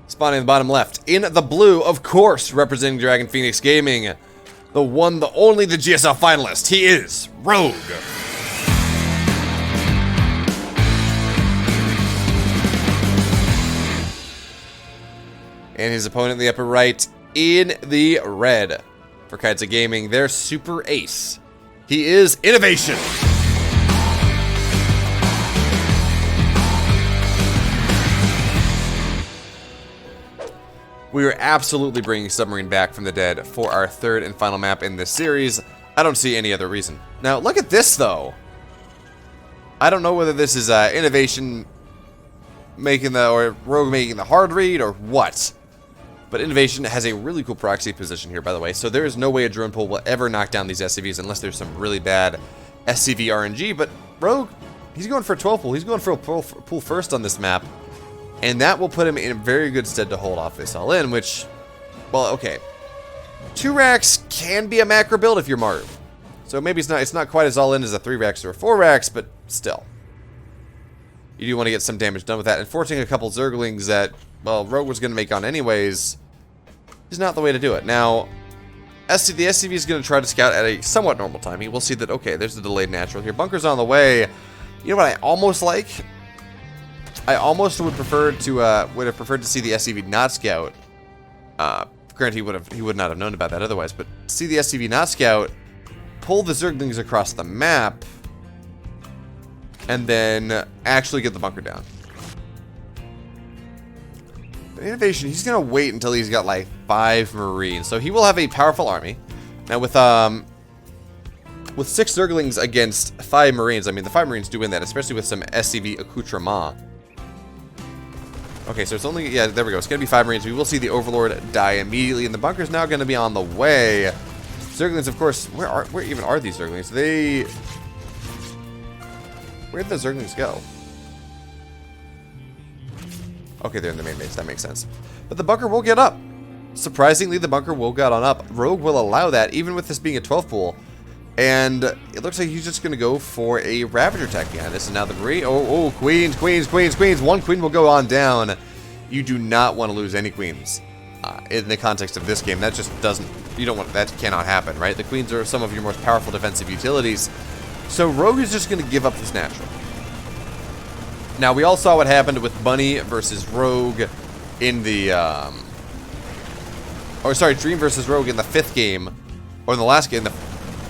Spawning in the bottom left. In the blue, of course, representing Dragon Phoenix Gaming. The one, the only, the GSL finalist. He is Rogue. And his opponent in the upper right, in the red. For Kaitza Gaming, their super ace. He is Innovation. We are absolutely bringing Submarine back from the dead for our third and final map in this series. I don't see any other reason. Now, look at this, though. I don't know whether this is Innovation making the, or Rogue making the hard read, or what. But Innovation has a really cool proxy position here, by the way. So there is no way a drone pool will ever knock down these SCVs unless there's some really bad SCV RNG. But Rogue, he's going for a 12 pool. He's going for a pool first on this map. And that will put him in very good stead to hold off this all-in, which, well, okay. 2 racks can be a macro build if you're Maru. So maybe it's not quite as all-in as a 3 racks or a 4 racks, but still. You do want to get some damage done with that. And forcing a couple Zerglings that, well, Rogue was going to make on anyways is not the way to do it. Now, the SCV is going to try to scout at a somewhat normal time. He will see that, okay, there's a delayed natural here. Bunker's on the way. You know what I almost like? I almost would prefer to would have preferred to see the SCV not scout. Granted, he would not have known about that otherwise. But see the SCV not scout, pull the Zerglings across the map, and then actually get the bunker down. But Innovation, he's gonna wait until he's got like 5 Marines, so he will have a powerful army. Now with 6 Zerglings against 5 Marines, I mean the 5 Marines do win that, especially with some SCV accoutrement. Okay, so it's only, yeah, there we go. It's going to be 5 Marines. We will see the Overlord die immediately, and the bunker's now going to be on the way. Zerglings, of course, where even are these Zerglings? Where'd the Zerglings go? Okay, they're in the main base. That makes sense. But the bunker will get up. Surprisingly, the bunker will get on up. Rogue will allow that, even with this being a 12 pool. And it looks like he's just going to go for a Ravager attack behind this. And now the Marine. Oh, queens. 1 queen will go on down. You do not want to lose any queens in the context of this game. That just doesn't. You don't want. That cannot happen, right? The queens are some of your most powerful defensive utilities. So Rogue is just going to give up this natural. Now we all saw what happened with Bunny versus Rogue in the. Dream versus Rogue in the 5th game, or in the last game.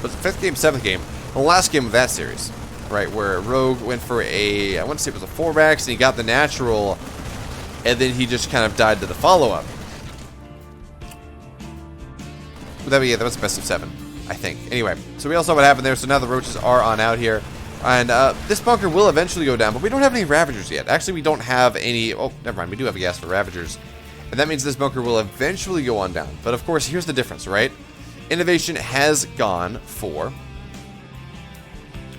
Was it 5th game, 7th game? The last game of that series, right, where Rogue went for I want to say it was a 4 racks, and he got the natural, and then he just kind of died to the follow-up. That was best of 7, I think. Anyway, so we all saw what happened there, so now the roaches are on out here. And this bunker will eventually go down, but we don't have any Ravagers yet. Actually, we don't have any. Oh, never mind. We do have a gas for Ravagers. And that means this bunker will eventually go on down. But of course, here's the difference, right? Innovation has gone for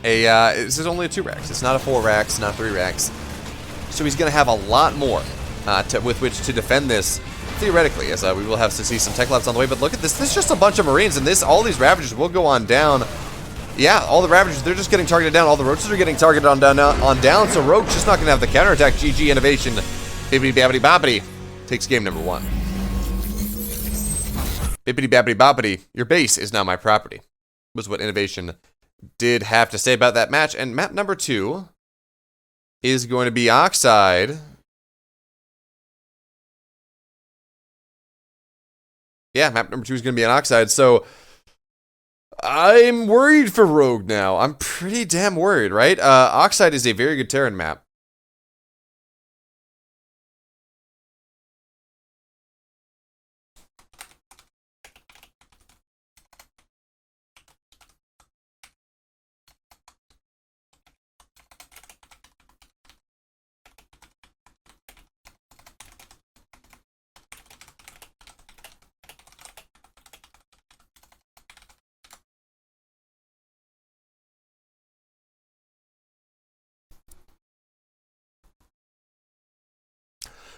this is only a 2 racks. It's not a 4 racks, not 3 racks. So he's going to have a lot more with which to defend this, theoretically, as we will have to see some tech labs on the way. But look at this. This is just a bunch of Marines, and all these Ravagers will go on down. Yeah, all the Ravagers, they're just getting targeted down. All the Roaches are getting targeted on down. So Rogue's just not going to have the counterattack. GG Innovation. Bibbidi babbidi boppity takes game number 1. Bippity bappity boppity, your base is now my property, was what Innovation did have to say about that match. And map number 2 is going to be Oxide. Yeah, map number 2 is going to be an Oxide. So I'm worried for Rogue now. I'm pretty damn worried, right? Oxide is a very good Terran map.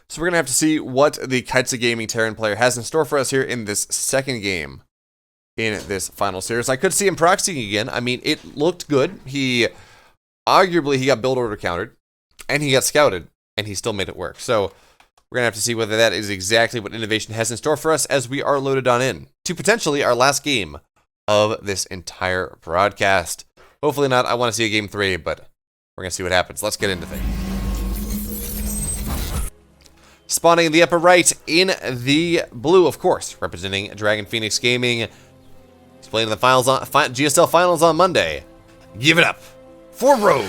So we're going to have to see what the Kaitza Gaming Terran player has in store for us here in this second game in this final series. I could see him proxying again. I mean, it looked good. Arguably, he got build order countered, and he got scouted, and he still made it work. So We're going to have to see whether that is exactly what Innovation has in store for us as we are loaded on in to potentially our last game of this entire broadcast. Hopefully not. I want to see a game 3, but we're going to see what happens. Let's get into things. Spawning in the upper right in the blue, of course, representing Dragon Phoenix Gaming. He's playing the finals on GSL Finals on Monday. Give it up for Rogue.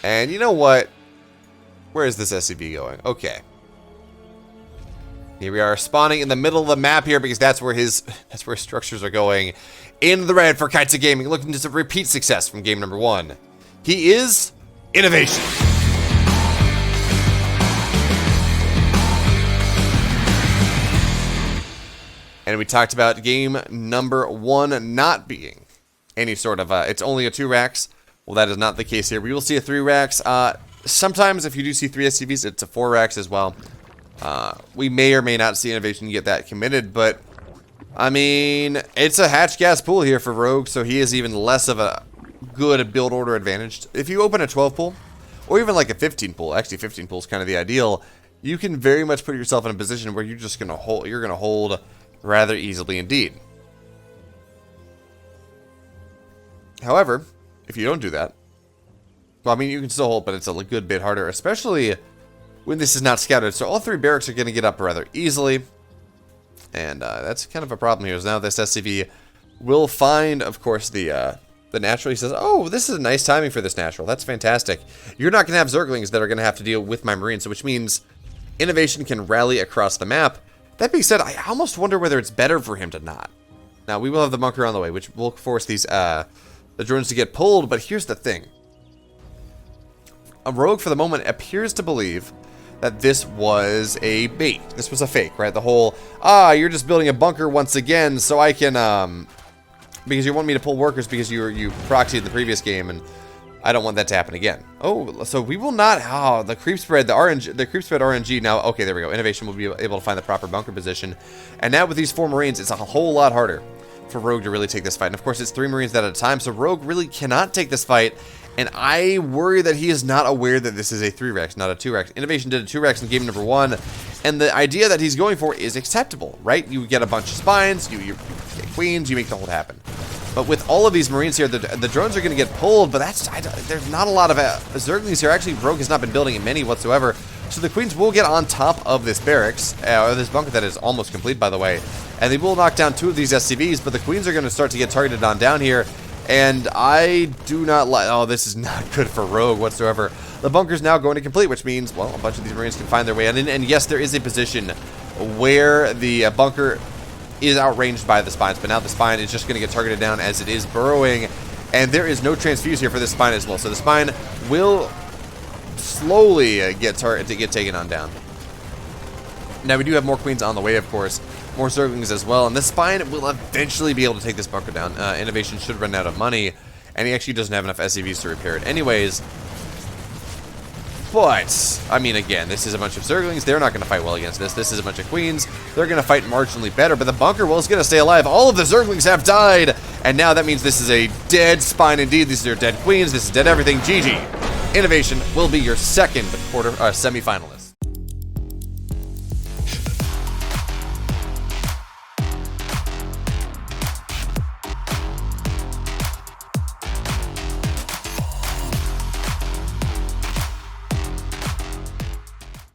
And you know what? Where is this SCV going? Okay. Here we are spawning in the middle of the map here because that's where his structures are going. In the red for Kites of Gaming, looking to repeat success from game number 1. He is Innovation. And we talked about game number 1 not being any sort of it's only a 2 racks. Well, that is not the case here. We will see a 3 racks. Sometimes if you do see 3 SCVs, it's a 4 racks as well. We may or may not see Innovation get that committed, but I mean, it's a hatch gas pool here for Rogue, so he is even less of a good build order advantage. If you open a 12 pool, or even like a 15 pool, actually 15 pool is kind of the ideal, you can very much put yourself in a position where you're just gonna hold rather easily indeed. However, if you don't do that, well, I mean, you can still hold, but it's a good bit harder, especially when this is not scouted. So all 3 barracks are going to get up rather easily. And that's kind of a problem here. Is now this SCV will find, of course, the natural. He says, oh, this is nice timing for this natural. That's fantastic. You're not going to have Zerglings that are going to have to deal with my Marines, which means Innovation can rally across the map. That being said, I almost wonder whether it's better for him to not. Now, we will have the bunker on the way, which will force these the drones to get pulled. But here's the thing. A Rogue, for the moment, appears to believe that this was a bait. This was a fake, right? The whole, you're just building a bunker once again so I can, because you want me to pull workers because you proxied the previous game, and I don't want that to happen again. Oh, so we will not, the creep spread, the creep spread RNG now, okay, there we go. Innovation will be able to find the proper bunker position. And now with these 4 Marines, it's a whole lot harder for Rogue to really take this fight. And of course, it's 3 Marines at a time, so Rogue really cannot take this fight. And I worry that he is not aware that this is a 3 racks, not a 2 racks. Innovation did a 2 racks in game number 1, and the idea that he's going for is acceptable, right? You get a bunch of spines, you get queens, you make the whole happen. But with all of these Marines here, the drones are going to get pulled, but there's not a lot of Zerglings here. Actually, Rogue has not been building many whatsoever. So the queens will get on top of this barracks, or this bunker that is almost complete, by the way, and they will knock down 2 of these SCVs, but the queens are going to start to get targeted on down here. And I do not like, oh, this is not good for Rogue whatsoever. The bunker's now going to complete, which means, well, a bunch of these Marines can find their way in. And yes, there is a position where the bunker is outranged by the spines, but now the spine is just going to get targeted down as it is burrowing. And there is no transfuse here for this spine as well. So the spine will slowly get taken on down. Now, we do have more queens on the way, of course. More Zerglings as well, and the spine will eventually be able to take this bunker down. Innovation should run out of money, and he actually doesn't have enough SCVs to repair it anyways. But, I mean, again, this is a bunch of Zerglings. They're not going to fight well against this. This is a bunch of queens. They're going to fight marginally better, but the bunker is going to stay alive. All of the Zerglings have died, and now that means this is a dead spine indeed. These are dead queens. This is dead everything. GG. Innovation will be your second semi-finalist.